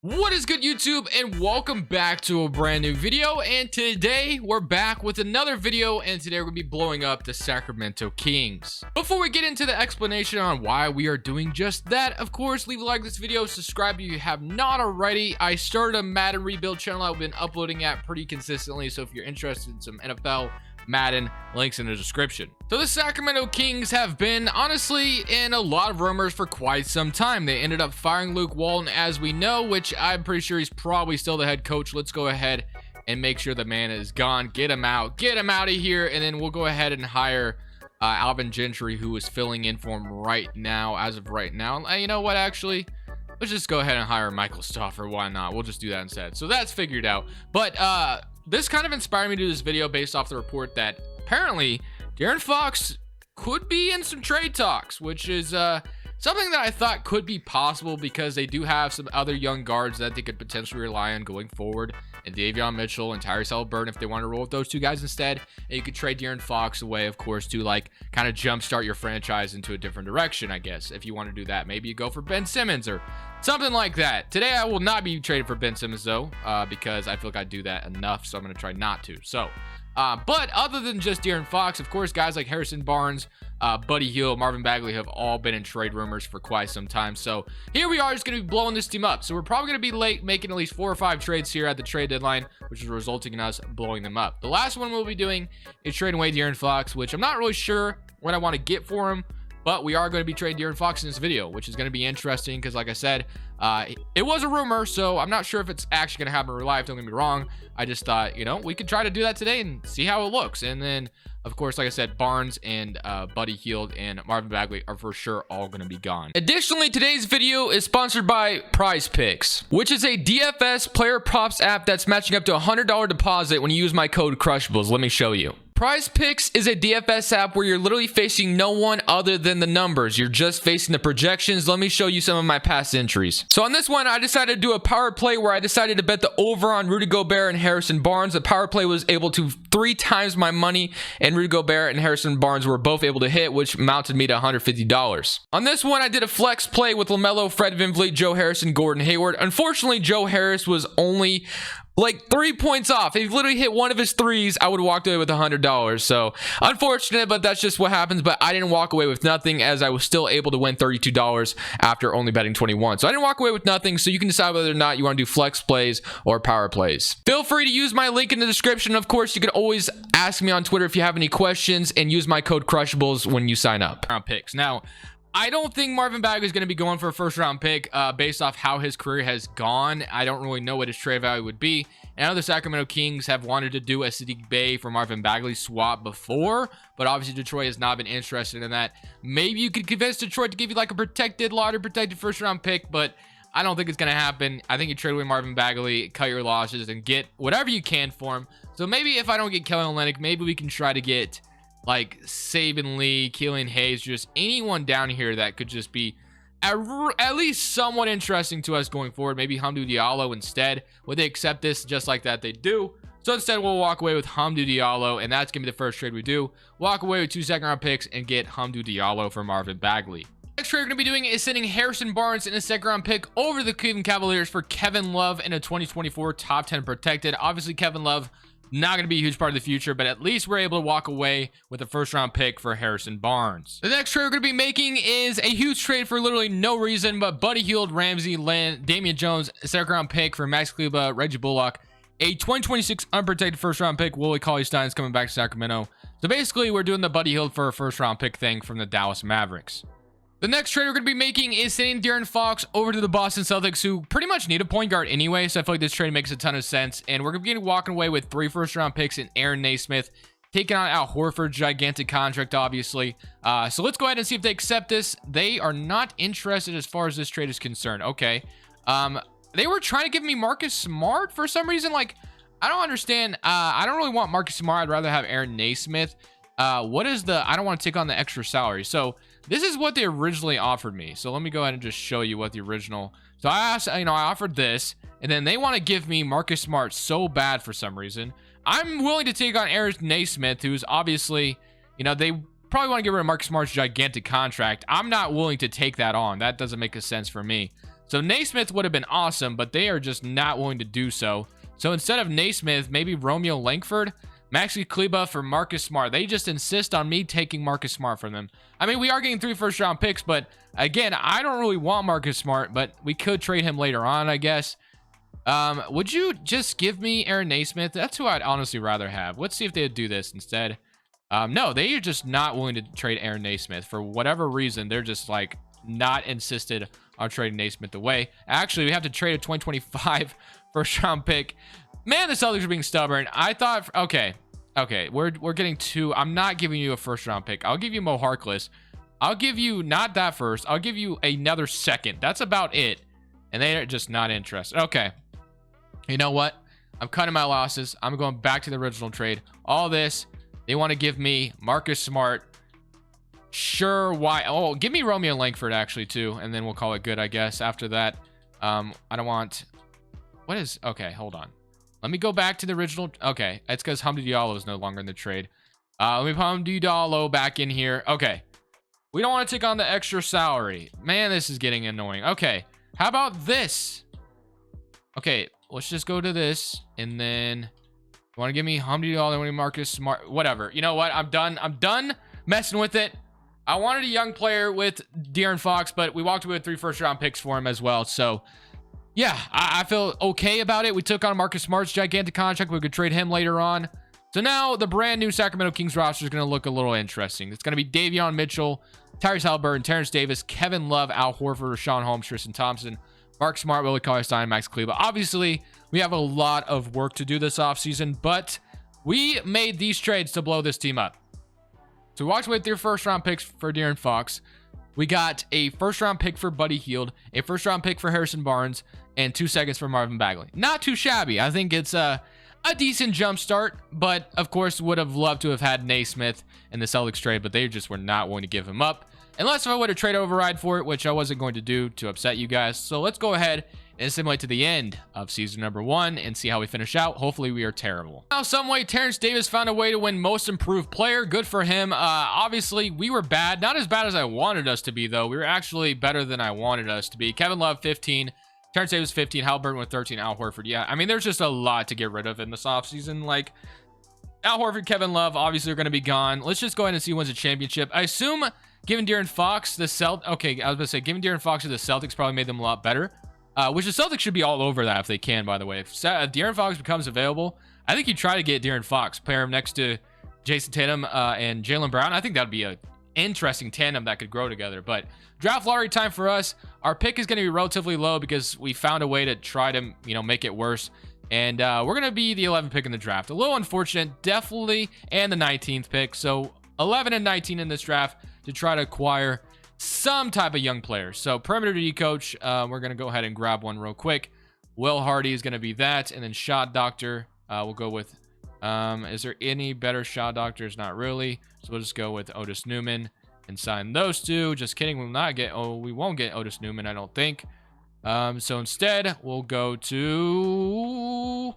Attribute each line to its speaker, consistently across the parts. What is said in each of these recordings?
Speaker 1: What is good, YouTube, and welcome back to a brand new video. And today we're back with another video, and today we're gonna be blowing up the Sacramento Kings. Before we get into the explanation on why we are doing just that, of course, leave a like this video, subscribe if you have not already. I started a Madden rebuild channel I've been uploading at pretty consistently, so if you're interested in some NFL Madden, links in the description. So the Sacramento Kings have been honestly in a lot of rumors for quite some time. They ended up firing Luke Walton, as we know, which I'm pretty sure he's probably still the head coach. Let's go ahead and make sure the man is gone. Get him out of here, and then we'll go ahead and hire Alvin Gentry, who is filling in for him right now, as of right now. You know what, actually, let's just go ahead and hire Michael Stauffer. Why not? We'll just do that instead. So that's figured out. But this kind of inspired me to do this video based off the report that apparently De'Aaron Fox could be in some trade talks, which is something that I thought could be possible because they do have some other young guards that they could potentially rely on going forward, and Davion Mitchell and Tyrese Haliburton if they want to roll with those two guys instead. And you could trade De'Aaron Fox away, of course, to like kind of jumpstart your franchise into a different direction, I guess, if you want to do that. Maybe you go for Ben Simmons or something like that. Today I will not be trading for Ben Simmons though, because I feel like I do that enough, so I'm going to try not to. So but other than just De'Aaron Fox, of course, guys like Harrison Barnes, Buddy Hield, Marvin Bagley have all been in trade rumors for quite some time. So here we are, just going to be blowing this team up. So we're probably going to be late making at least 4 or 5 trades here at the trade deadline, which is resulting in us blowing them up. The last one we'll be doing is trading away De'Aaron Fox, which I'm not really sure what I want to get for him. But we are going to be trading De'Aaron Fox in this video, which is going to be interesting because, like I said, it was a rumor, so I'm not sure if it's actually going to happen in real life. Don't get me wrong. I just thought, you know, we could try to do that today and see how it looks. And then, of course, like I said, Barnes and Buddy Hield and Marvin Bagley are for sure all going to be gone. Additionally, today's video is sponsored by PrizePicks, which is a DFS player props app that's matching up to a $100 deposit when you use my code Crushables. Let me show you. PrizePicks is a DFS app where you're literally facing no one other than the numbers. You're just facing the projections. Let me show you some of my past entries. So on this one, I decided to do a power play where I decided to bet the over on Rudy Gobert and Harrison Barnes. The power play was able to 3 times my money, and Rudy Gobert and Harrison Barnes were both able to hit, which mounted me to $150. On this one, I did a flex play with LaMelo, Fred VanVleet, Joe Harrison, Gordon Hayward. Unfortunately, Joe Harris was only like 3 points off. If he literally hit one of his threes, I would have walked away with $100. So unfortunate, but that's just what happens. But I didn't walk away with nothing, as I was still able to win $32 after only betting 21. So I didn't walk away with nothing. So you can decide whether or not you want to do flex plays or power plays. Feel free to use my link in the description. Of course, you can always ask me on Twitter if you have any questions, and use my code Crushables when you sign up. Round picks. Now, I don't think Marvin Bagley is going to be going for a first round pick based off how his career has gone. I don't really know what his trade value would be. And I know the Sacramento Kings have wanted to do a Sadiq Bey for Marvin Bagley swap before, but obviously Detroit has not been interested in that. Maybe you could convince Detroit to give you like a protected, lottery protected first round pick, but I don't think it's going to happen. I think you trade away Marvin Bagley, cut your losses, and get whatever you can for him. So maybe if I don't get Kelly Olynyk, maybe we can try to get like Saban Lee, Killian Hayes, just anyone down here that could just be at least somewhat interesting to us going forward. Maybe Hamdou Diallo instead. Would they accept this just like that? They do. So instead, we'll walk away with Hamdou Diallo, and that's going to be the first trade we do. Walk away with 2 second-round picks and get Hamdou Diallo for Marvin Bagley. Next trade we're going to be doing is sending Harrison Barnes in a second-round pick over to the Cleveland Cavaliers for Kevin Love in a 2024 top 10 protected. Obviously, Kevin Love not going to be a huge part of the future, but at least we're able to walk away with a first round pick for Harrison Barnes. The next trade we're going to be making is a huge trade for literally no reason, but Buddy Hield, Ramsey, Lynn, Damian Jones, second round pick for Max Kleba, Reggie Bullock, a 2026 unprotected first round pick. Willie Cauley-Stein is coming back to Sacramento. So basically, we're doing the Buddy Hield for a first round pick thing from the Dallas Mavericks. The next trade we're going to be making is sending De'Aaron Fox over to the Boston Celtics, who pretty much need a point guard anyway, so I feel like this trade makes a ton of sense. And we're going to be walking away with 3 first-round picks and Aaron Naismith, taking on Al Horford's gigantic contract, obviously. So let's go ahead and see if they accept this. They are not interested as far as this trade is concerned. Okay. They were trying to give me Marcus Smart for some reason. Like, I don't understand. I don't really want Marcus Smart. I'd rather have Aaron Naismith. What is the... I don't want to take on the extra salary. So this is what they originally offered me. So let me go ahead and just show you what the original... So I asked, I offered this, and then they want to give me Marcus Smart so bad for some reason. I'm willing to take on Aaron Naismith, who's obviously, they probably want to get rid of Marcus Smart's gigantic contract. I'm not willing to take that on. That doesn't make a sense for me. So Naismith would have been awesome, but they are just not willing to do so. So instead of Naismith, maybe Romeo Langford, Maxi Kleba for Marcus Smart. They just insist on me taking Marcus Smart from them. I mean, we are getting 3 first-round picks, but again, I don't really want Marcus Smart, but we could trade him later on, I guess. Would you just give me Aaron Naismith? That's who I'd honestly rather have. Let's see if they would do this instead. No, they are just not willing to trade Aaron Naismith. For whatever reason, they're just like not insisted on trading Naismith away. Actually, we have to trade a 2025 first-round pick. Man, the Celtics are being stubborn. I thought, okay, we're getting 2. I'm not giving you a first-round pick. I'll give you Mo Harkless. I'll give you not that first. I'll give you another second. That's about it. And they're just not interested. Okay. You know what? I'm cutting my losses. I'm going back to the original trade. All this, they want to give me Marcus Smart. Sure, why? Oh, give me Romeo Langford, actually, too. And then we'll call it good, I guess, after that. I don't want... What is... Okay, hold on. Let me go back to the original. Okay, it's because Hamdi Diallo is no longer in the trade. Let me put Hamdi Diallo back in here. Okay. We don't want to take on the extra salary. Man, this is getting annoying. Okay, how about this? Okay, let's just go to this. And then you want to give me Hamdi Diallo, Marcus Smart, whatever. You know what? I'm done messing with it. I wanted a young player with De'Aaron Fox, but we walked away with 3 first-round picks for him as well. So... yeah, I feel okay about it. We took on Marcus Smart's gigantic contract. We could trade him later on. So now the brand new Sacramento Kings roster is going to look a little interesting. It's going to be Davion Mitchell, Tyrese Haliburton, Terrence Davis, Kevin Love, Al Horford, Rashawn Holmes, Tristan Thompson, Mark Smart, Willie Cauley-Stein, Max Kleba. Obviously, we have a lot of work to do this offseason, but we made these trades to blow this team up. So we walked away with 3 first-round picks for De'Aaron Fox. We got a first-round pick for Buddy Hield, a first-round pick for Harrison Barnes, and 2 seconds for Marvin Bagley. Not too shabby. I think it's a decent jump start, but of course would have loved to have had Naismith in the Celtics trade, but they just were not willing to give him up. Unless if I would have trade override for it, which I wasn't going to do to upset you guys. So let's go ahead and simulate to the end of season number 1 and see how we finish out. Hopefully we are terrible. Now, some way, Terrence Davis found a way to win most improved player. Good for him. Obviously, we were bad. Not as bad as I wanted us to be, though. We were actually better than I wanted us to be. Kevin Love, 15. Terrence Davis, 15. Haliburton with 13. Al Horford. Yeah, I mean, there's just a lot to get rid of in this offseason. Like, Al Horford, Kevin Love, obviously are going to be gone. Let's just go ahead and see who wins a championship. I assume, given De'Aaron Fox, the okay, I was going to say, giving De'Aaron Fox to the Celtics probably made them a lot better. Which the Celtics should be all over that if they can, by the way. If De'Aaron Fox becomes available, I think you try to get De'Aaron Fox, pair him next to Jason Tatum and Jaylen Brown. I think that would be an interesting tandem that could grow together. But draft lottery time for us. Our pick is going to be relatively low because we found a way to try to, make it worse. And we're going to be the 11th pick in the draft. A little unfortunate, definitely, and the 19th pick. So 11 and 19 in this draft to try to acquire some type of young player. So perimeter D coach, we're going to go ahead and grab one real quick. Will Hardy is going to be that. And then shot doctor, we'll go with, is there any better shot doctors? Not really. So we'll just go with Otis Newman and sign those 2. Just kidding. We won't get Otis Newman, I don't think. So instead we'll go to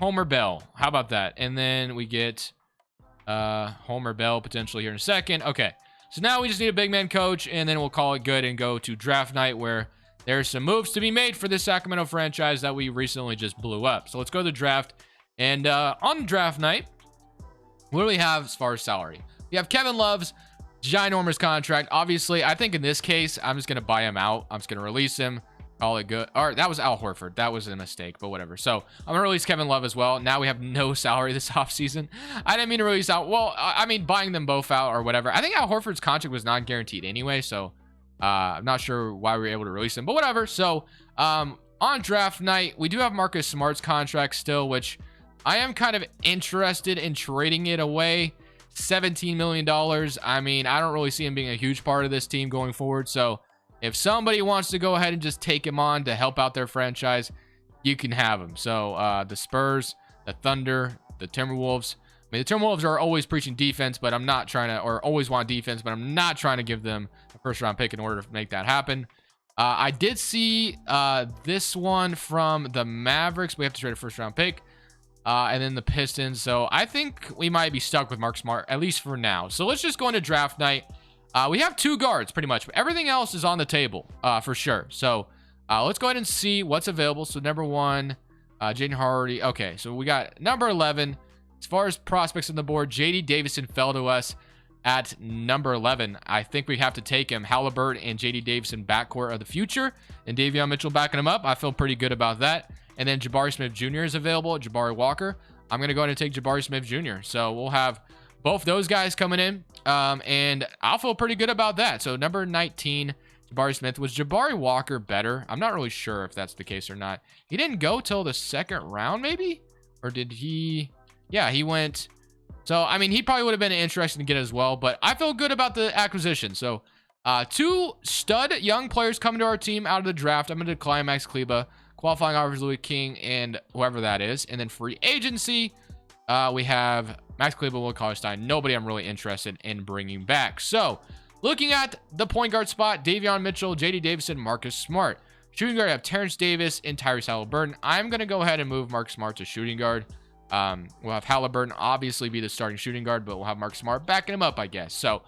Speaker 1: Homer Bell. How about that? And then we get, Homer Bell potentially here in a second. Okay. So now we just need a big man coach, and then we'll call it good and go to draft night where there's some moves to be made for this Sacramento franchise that we recently just blew up. So let's go to the draft. And on draft night, what do we have as far as salary? We have Kevin Love's ginormous contract. Obviously, I think in this case, I'm just going to buy him out. I'm just going to release him. Call it good. Or that was Al Horford. That was a mistake, but whatever. So I'm going to release Kevin Love as well. Now we have no salary this offseason. I didn't mean to release out. Well, I mean, buying them both out or whatever. I think Al Horford's contract was not guaranteed anyway. So I'm not sure why we were able to release him, but whatever. So on draft night, we do have Marcus Smart's contract still, which I am kind of interested in trading it away. $17 million. I mean, I don't really see him being a huge part of this team going forward. So if somebody wants to go ahead and just take him on to help out their franchise, you can have him. So the Spurs, the Thunder, the Timberwolves. I mean, the Timberwolves are always preaching defense, but I'm not trying to, or always want defense, but I'm not trying to give them a first round pick in order to make that happen. I did see this one from the Mavericks. We have to trade a first round pick. And then the Pistons. So I think we might be stuck with Mark Smart, at least for now. So let's just go into draft night. We have 2 guards pretty much, but everything else is on the table for sure. So let's go ahead and see what's available. So number 1, Jaden Hardy. Okay, so we got number 11. As far as prospects on the board, J.D. Davison fell to us at number 11. I think we have to take him. Halliburton and J.D. Davison backcourt of the future, and Davion Mitchell backing him up. I feel pretty good about that. And then Jabari Smith Jr. is available. Jabari Walker. I'm going to go ahead and take Jabari Smith Jr. So we'll have both those guys coming in, and I'll feel pretty good about that. So number 19, Jabari Smith. Was Jabari Walker better? I'm not really sure if that's the case or not. He didn't go till the 2nd round, maybe? Or did he? Yeah, he went. So, I mean, he probably would have been interesting to get as well, but I feel good about the acquisition. So, 2 stud young players coming to our team out of the draft. I'm going to decline Max Kleba, qualifying offers Louis King, and whoever that is. And then free agency, we have Max Kleba, Will Cauley-Stein. Nobody I'm really interested in bringing back. So, looking at the point guard spot, Davion Mitchell, J.D. Davison, Marcus Smart. Shooting guard, I have Terrence Davis and Tyrese Halliburton. I'm going to go ahead and move Marcus Smart to shooting guard. We'll have Halliburton obviously be the starting shooting guard, but we'll have Marcus Smart backing him up, I guess. So,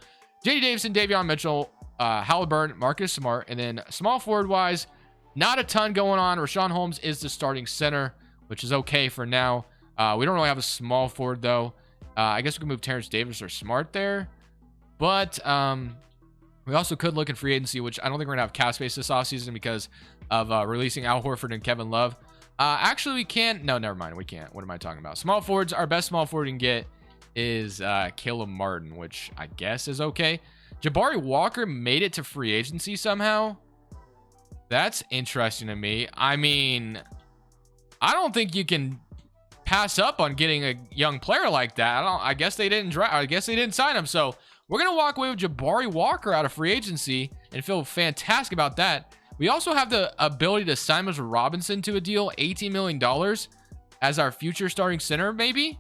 Speaker 1: J.D. Davison, Davion Mitchell, Halliburton, Marcus Smart, and then small forward wise, not a ton going on. Rashawn Holmes is the starting center, which is okay for now. We don't really have a small forward though. I guess we can move Terrence Davis or Smart there, but we also could look at free agency, which I don't think we're gonna have cap space this offseason because of releasing Al Horford and Kevin Love. Actually, we can't. No, never mind. We can't. What am I talking about? Small forwards. Our best small forward we can get is Caleb Martin, which I guess is okay. Jabari Walker made it to free agency somehow. That's interesting to me. I mean, I don't think you can pass up on getting a young player like that. I guess they didn't draft. I guess they didn't sign him. So we're gonna walk away with Jabari Walker out of free agency and feel fantastic about that. We also have the ability to sign Mitchell Robinson to a deal, $18 million as our future starting center, maybe.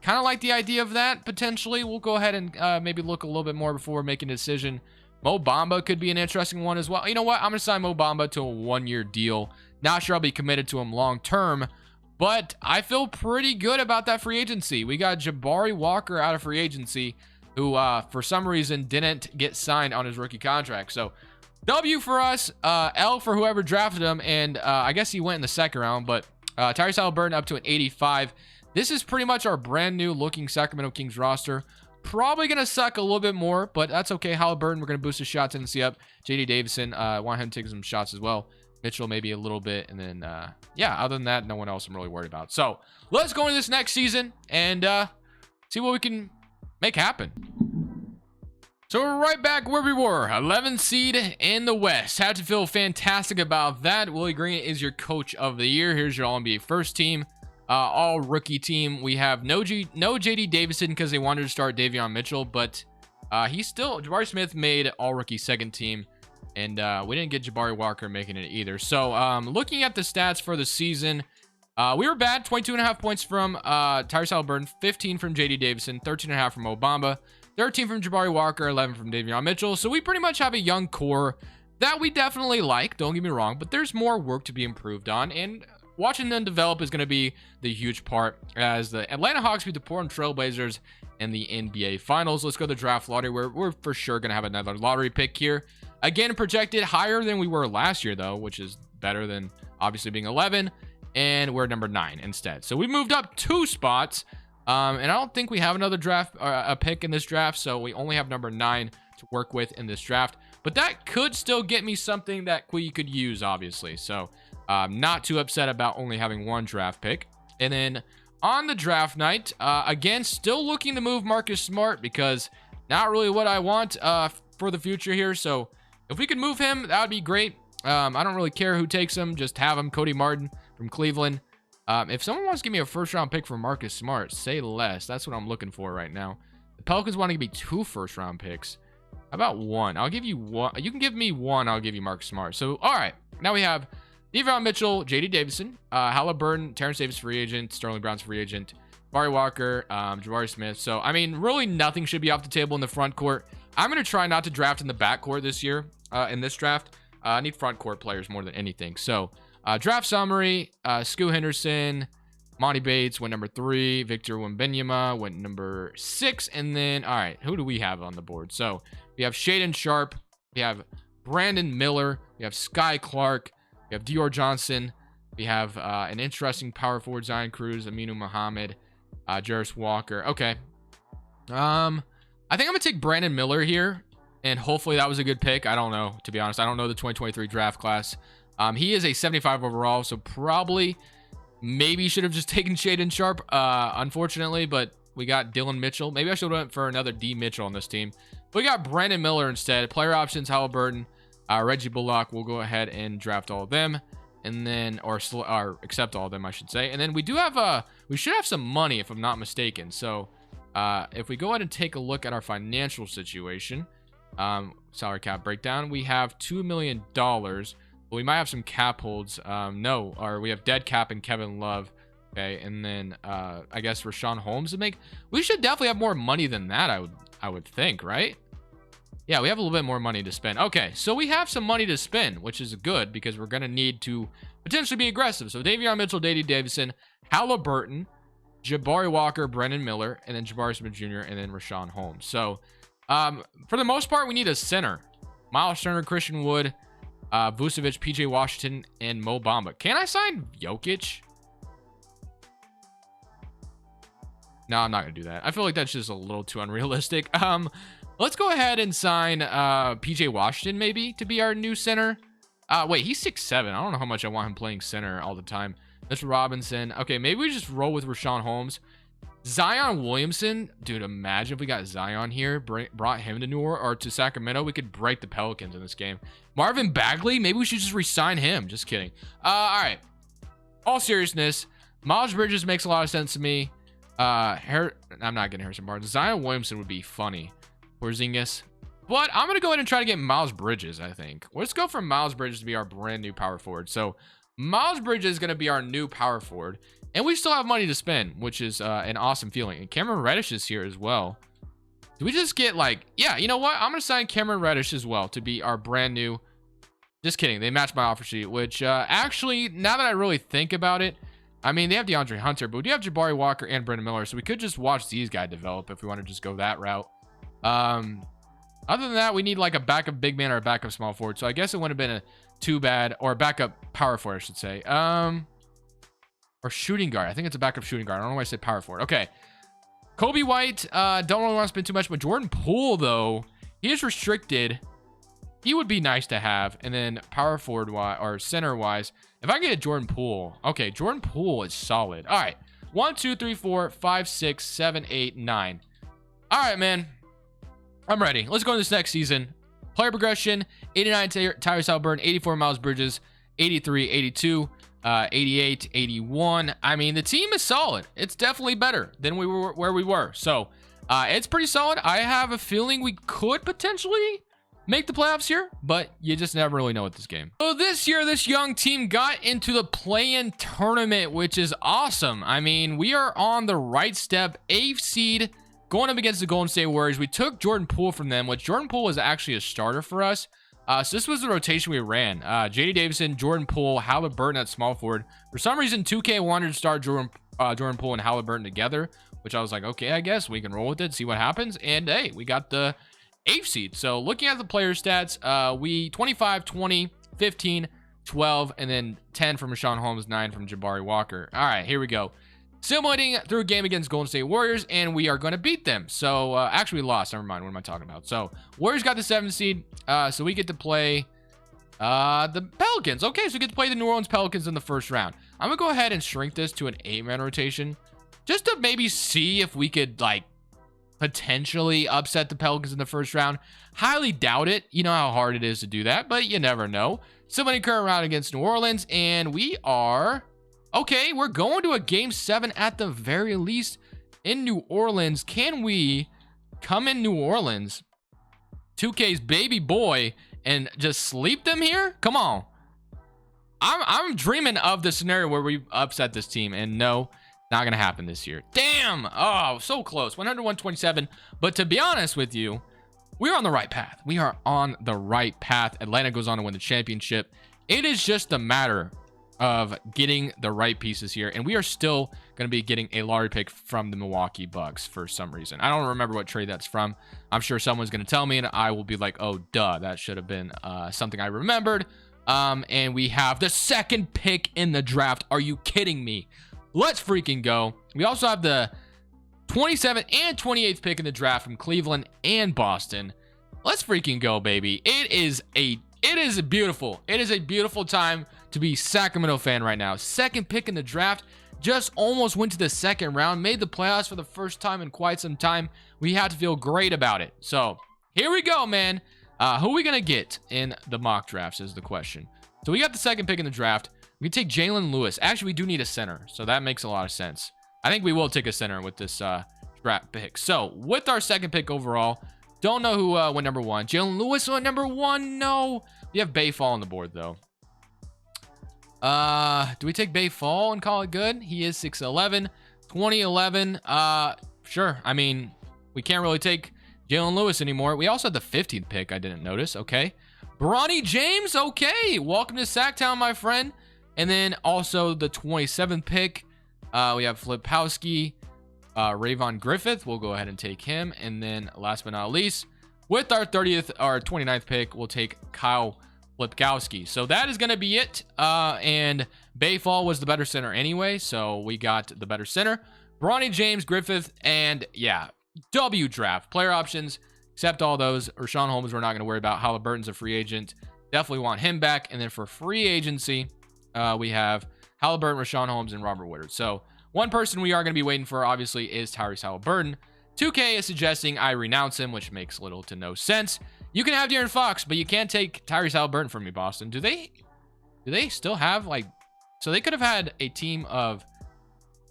Speaker 1: Kind of like the idea of that, potentially. We'll go ahead and maybe look a little bit more before making a decision. Mo Bamba could be an interesting one as well. You know what? I'm going to sign Mo Bamba to a 1-year deal. Not sure I'll be committed to him long term, but I feel pretty good about that free agency. We got Jabari Walker out of free agency, who for some reason didn't get signed on his rookie contract. So W for us, L for whoever drafted him, and I guess he went in the 2nd round, but Tyrese Halliburton up to an 85. This is pretty much our brand new looking Sacramento Kings roster. Probably going to suck a little bit more, but that's okay. Halliburton, we're going to boost his shots and see up. J.D. Davison, want him to take some shots as well. Mitchell, maybe a little bit. And then, yeah, other than that, no one else I'm really worried about. So let's go into this next season and see what we can make happen. So we're right back where we were, 11th seed in the West. Had to feel fantastic about that. Willie Green is your coach of the year. Here's your All-NBA first team. All rookie team. We have no J.D. Davison because they wanted to start Davion Mitchell, but Jabari Smith made all rookie 2nd team, and we didn't get Jabari Walker making it either. So looking at the stats for the season, we were bad. 22.5 points from Tyrese Halliburton, 15 from J.D. Davison, 13.5 from Mo Bamba, 13 from Jabari Walker, 11 from Davion Mitchell. So we pretty much have a young core that we definitely like, don't get me wrong, but there's more work to be improved on, and watching them develop is going to be the huge part as the Atlanta Hawks beat the Portland Trail Blazers in the NBA Finals. Let's go to the draft lottery, where we're for sure going to have another lottery pick here. Again, projected higher than we were last year, though, which is better than obviously being 11, and we're number 9 instead. So we moved up 2 spots, and I don't think we have another draft a pick in this draft, so we only have number 9 to work with in this draft. But that could still get me something that we could use, obviously. So not too upset about only having 1 draft pick. And then on the draft night, again, still looking to move Marcus Smart because not really what I want for the future here. So if we could move him, that would be great. I don't really care who takes him. Just have him. Cody Martin from Cleveland. If someone wants to give me a 1st-round pick for Marcus Smart, say less. That's what I'm looking for right now. The Pelicans want to give me 2 1st-round picks. How about 1? I'll give you 1. You can give me 1. I'll give you Marcus Smart. So, all right. Now we have Davion Mitchell, J.D. Davison, Halliburton, Terrence Davis free agent, Sterling Brown's free agent, Jabari Walker, Jabari Smith. So, I mean, really nothing should be off the table in the front court. I'm going to try not to draft in the back court this year in this draft. I need front court players more than anything. So, draft summary, Scoot Henderson, Monty Bates went number 3, Victor Wembanyama went number 6, and then, all right, who do we have on the board? So, We have Shaden Sharp. We have Brandon Miller. We have Sky Clark. We have Dior Johnson. We have an interesting power forward, Zion Cruz, Aminu Muhammad, Jarris Walker. Okay. I think I'm going to take Brandon Miller here, and hopefully that was a good pick. I don't know, to be honest. I don't know the 2023 draft class. He is a 75 overall, so probably maybe should have just taken Shaden Sharp, unfortunately, but we got Dylan Mitchell. Maybe I should have went for another D Mitchell on this team. But we got Brandon Miller instead. Player options, Halliburton, Reggie Bullock. We'll go ahead and draft all of them. And then, or accept all of them, I should say. And then we do have, we should have some money if I'm not mistaken. So if we go ahead and take a look at our financial situation, salary cap breakdown, we have $2 million. But we might have some cap holds. No, or we have dead cap and Kevin Love. Okay, and then I guess Rashawn Holmes to make. We should definitely have more money than that, I would think, right? Yeah, we have a little bit more money to spend. Okay, so we have some money to spend, which is good because we're going to need to potentially be aggressive. So Davion Mitchell, Dady Davison, Halliburton, Jabari Walker, Brendan Miller, and then Jabari Smith Jr., and then Rashawn Holmes. So for the most part, we need a center. Miles Turner, Christian Wood, Vucevic, PJ Washington, and Mo Bamba. Can I sign Jokic? No, I'm not going to do that. I feel like that's just a little too unrealistic. Let's go ahead and sign PJ Washington maybe to be our new center. Wait, he's 6'7". I don't know how much I want him playing center all the time. Mr. Robinson. Okay, maybe we just roll with Rashawn Holmes. Zion Williamson. Dude, imagine if we got Zion here, brought him to New Orleans or to Sacramento. We could break the Pelicans in this game. Marvin Bagley. Maybe we should just re-sign him. Just kidding. All right. All seriousness, Miles Bridges makes a lot of sense to me. I'm not getting Harrison Barnes. Zion Williamson would be funny. Porzingis. But I'm going to go ahead and try to get Miles Bridges, I think. Let's go for Miles Bridges to be our brand new power forward. So Miles Bridges is going to be our new power forward. And we still have money to spend, which is an awesome feeling. And Cameron Reddish is here as well. Do we just get like... Yeah, you know what? I'm going to sign Cameron Reddish as well to be our brand new... Just kidding. They matched my offer sheet, which actually, now that I really think about it, I mean, they have DeAndre Hunter, but we do have Jabari Walker and Brendan Miller, so we could just watch these guys develop if we want to just go that route. Other than that, we need like a backup big man or a backup small forward. So I guess it wouldn't have been too bad, or a backup power forward, I should say. Or shooting guard. I think it's a backup shooting guard. I don't know why I said power forward. Okay. Kobe White, don't really want to spend too much, but Jordan Poole, though, he is restricted. He would be nice to have. And then power forward or center wise, if I can get a Jordan Poole. Okay, Jordan Poole is solid. All right. 1, 2, 3, 4, 5, 6, 7, 8, 9. All right, man. I'm ready. Let's go into this next season. Player progression, 89 Tyrese Halliburton, 84 Miles Bridges, 83, 82, 88, 81. I mean, the team is solid. It's definitely better than we were where we were. So it's pretty solid. I have a feeling we could potentially make the playoffs here, but you just never really know with this game. So this year, this young team got into the play-in tournament, which is awesome. I mean, we are on the right step, 8th seed, going up against the Golden State Warriors. We took Jordan Poole from them, which Jordan Poole was actually a starter for us. So this was the rotation we ran. J.D. Davison, Jordan Poole, Halliburton at small forward. For some reason, 2K wanted to start Jordan Poole and Halliburton together, which I was like, okay, I guess we can roll with it, see what happens. And hey, we got the 8th seed. So looking at the player stats, we 25, 20, 15, 12, and then 10 from Rashawn Holmes, 9 from Jabari Walker. All right, here we go. Simulating through a game against Golden State Warriors, and we are going to beat them. So, actually we lost. Never mind. What am I talking about? So, Warriors got the 7th seed. So we get to play the Pelicans. Okay, so we get to play the New Orleans Pelicans in the first round. I'm going to go ahead and shrink this to an 8-man rotation just to maybe see if we could, like, potentially upset the Pelicans in the first round. Highly doubt it. You know how hard it is to do that, but you never know. Simulating current round against New Orleans, and we are... Okay, we're going to a game 7 at the very least in New Orleans. Can we come in New Orleans, 2K's baby boy, and just sleep them here? Come on. I'm dreaming of the scenario where we upset this team, and no, not going to happen this year. Damn. Oh, so close. 100-127. But to be honest with you, we're on the right path. We are on the right path. Atlanta goes on to win the championship. It is just a matter of getting the right pieces here, and we are still going to be getting a lottery pick from the Milwaukee Bucks for some reason. I don't remember what trade that's from. I'm sure someone's going to tell me, and I will be like, oh, duh, that should have been something I remembered. And we have the second pick in the draft. Are you kidding me? Let's freaking go. We also have the 27th and 28th pick in the draft from Cleveland and Boston. Let's freaking go, baby. It is a beautiful time to be a Sacramento fan right now. Second pick in the draft, just almost went to the second round, made the playoffs for the first time in quite some time. We have to feel great about it. So here we go, man. Who are we gonna get in the mock drafts is the question. So we got the second pick in the draft. We can take Jalen Lewis. Actually, we do need a center, so that makes a lot of sense. I think we will take a center with this draft pick. So with our second pick overall, don't know who went number 1. Jalen Lewis went number 1. No, we have Bay Fall on the board though. Do we take Bay Fall and call it good? He is 6'11", 2011. Sure. I mean, we can't really take Jalen Lewis anymore. We also had the 15th pick. I didn't notice. Okay. Bronny James. Okay. Welcome to Sacktown, my friend. And then also the 27th pick. We have Flipowski, Rayvon Griffith. We'll go ahead and take him. And then last but not least, with our 29th pick, we'll take Kyle Flipkowski. So that is going to be it. And Bayfall was the better center anyway. So we got the better center. Bronny James, Griffith, and yeah, W draft. Player options, accept all those. Rashawn Holmes, we're not going to worry about. Halliburton's a free agent. Definitely want him back. And then for free agency, we have Halliburton, Rashawn Holmes, and Robert Woodard. So one person we are going to be waiting for, obviously, is Tyrese Halliburton. 2K is suggesting I renounce him, which makes little to no sense. You can have De'Aaron Fox, but you can't take Tyrese Halliburton from me, Boston. Do they still have, like... So they could have had a team of...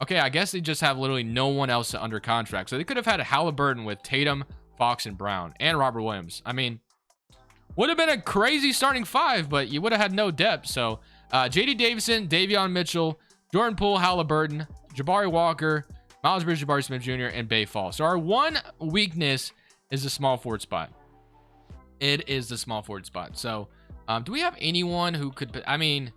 Speaker 1: Okay, I guess they just have literally no one else under contract. So they could have had a Halliburton with Tatum, Fox, and Brown, and Robert Williams. I mean, would have been a crazy starting 5, but you would have had no depth. So J.D. Davison, Davion Mitchell, Jordan Poole, Halliburton, Jabari Walker, Miles Bridges, Jabari Smith Jr., and Bay Fall. So our one weakness is the small forward spot. It is the small forward spot. So do we have anyone who could... I mean...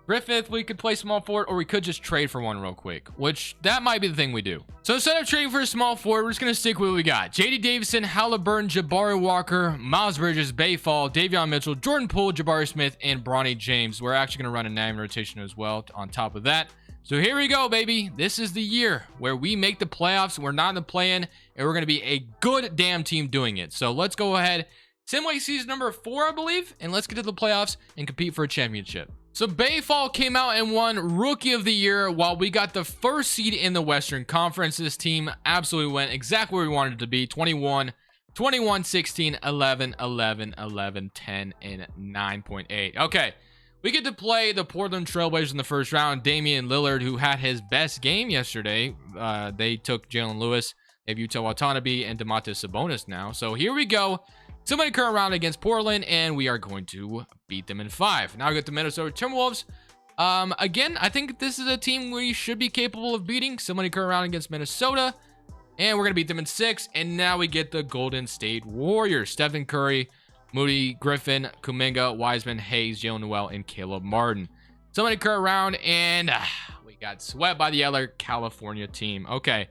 Speaker 1: Griffith, we could play small forward, or we could just trade for one real quick, which that might be the thing we do. So instead of trading for a small forward, we're just going to stick with what we got. J.D. Davison, Halliburton, Jabari Walker, Miles Bridges, Bayfall, Davion Mitchell, Jordan Poole, Jabari Smith, and Bronny James. We're actually going to run a 9 rotation as well on top of that. So here we go, baby. This is the year where we make the playoffs. We're not in the play-in, and we're going to be a good damn team doing it. So let's go ahead. Simway season number 4, I believe, and let's get to the playoffs and compete for a championship. So Bayfall came out and won Rookie of the Year while we got the first seed in the Western Conference. This team absolutely went exactly where we wanted it to be. 21, 21, 16, 11, 11, 11, 10, and 9.8. Okay, we get to play the Portland Trailblazers in the first round. Damian Lillard, who had his best game yesterday. They took Jalen Lewis, they have Yuta Watanabe, and Domantas Sabonis now. So here we go. Somebody current round against Portland, and we are going to beat them in 5. Now we got the Minnesota Timberwolves. Again, I think this is a team we should be capable of beating. Somebody current round against Minnesota, and we're going to beat them in 6. And now we get the Golden State Warriors. Stephen Curry, Moody, Griffin, Kuminga, Wiseman, Hayes, Jalen Noel, and Caleb Martin. Somebody current round, and we got swept by the other California team. Okay.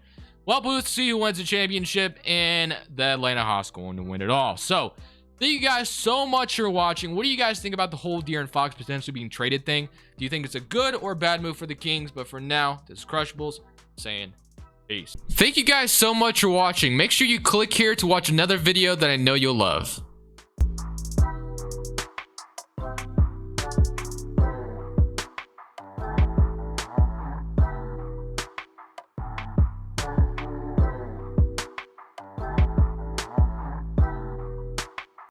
Speaker 1: Well, we'll see who wins the championship, and the Atlanta Hawks going to win it all. So, thank you guys so much for watching. What do you guys think about the whole De'Aaron Fox potentially being traded thing? Do you think it's a good or bad move for the Kings? But for now, this is Crushables saying peace. Thank you guys so much for watching. Make sure you click here to watch another video that I know you'll love.